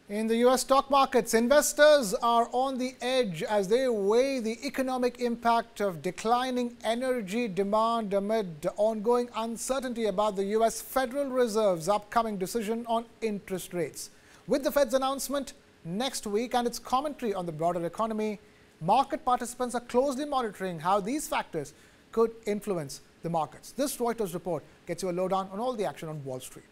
In the U.S. stock markets, investors are on the edge as they weigh the economic impact of declining energy demand amid ongoing uncertainty about the U.S. Federal Reserve's upcoming decision on interest rates. With the Fed's announcement next week and its commentary on the broader economy, market participants are closely monitoring how these factors could influence the markets. This Reuters report gets you a lowdown on all the action on Wall Street.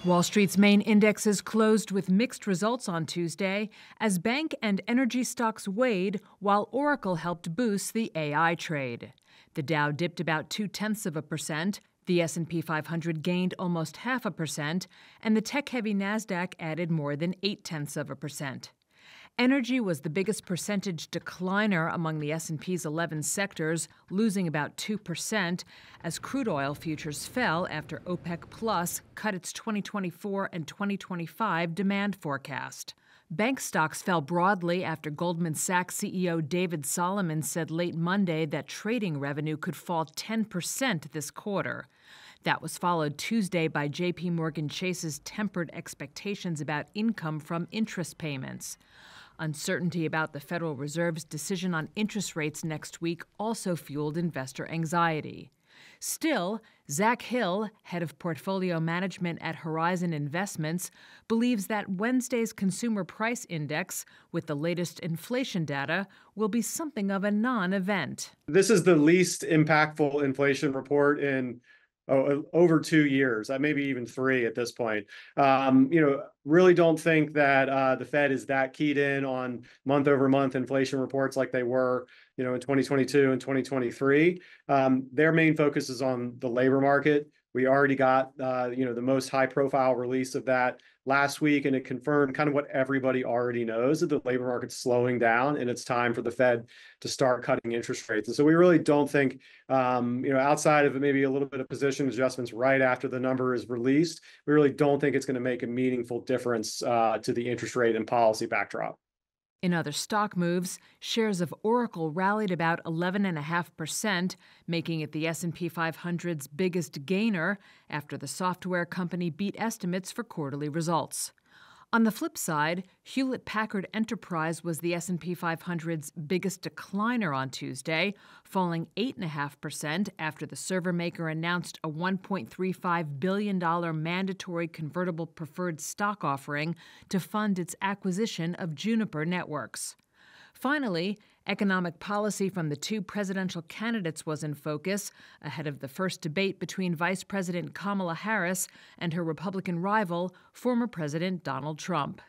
Wall Street's main indexes closed with mixed results on Tuesday as bank and energy stocks weighed while Oracle helped boost the AI trade. The Dow dipped about 0.2%, the S&P 500 gained almost 0.5%, and the tech-heavy Nasdaq added more than 0.8%. Energy was the biggest percentage decliner among the S&P's 11 sectors, losing about 2%, as crude oil futures fell after OPEC Plus cut its 2024 and 2025 demand forecast. Bank stocks fell broadly after Goldman Sachs CEO David Solomon said late Monday that trading revenue could fall 10% this quarter. That was followed Tuesday by J.P. Morgan Chase's tempered expectations about income from interest payments. Uncertainty about the Federal Reserve's decision on interest rates next week also fueled investor anxiety. Still, Zach Hill, head of portfolio management at Horizon Investments, believes that Wednesday's consumer price index, with the latest inflation data, will be something of a non-event. This is the least impactful inflation report in over 2 years, maybe even 3 at this point. Really don't think that the Fed is that keyed in on month-over-month inflation reports like they were, in 2022 and 2023. Their main focus is on the labor market. We already got, the most high-profile release of that last week, and it confirmed kind of what everybody already knows, that the labor market's slowing down, and it's time for the Fed to start cutting interest rates. And so we really don't think, outside of maybe a little bit of position adjustments right after the number is released, we really don't think it's going to make a meaningful difference to the interest rate and policy backdrop. In other stock moves, shares of Oracle rallied about 11.5%, making it the S&P 500's biggest gainer after the software company beat estimates for quarterly results. On the flip side, Hewlett-Packard Enterprise was the S&P 500's biggest decliner on Tuesday, falling 8.5% after the server maker announced a $1.35 billion mandatory convertible preferred stock offering to fund its acquisition of Juniper Networks. Finally, economic policy from the 2 presidential candidates was in focus ahead of the first debate between Vice President Kamala Harris and her Republican rival, former President Donald Trump.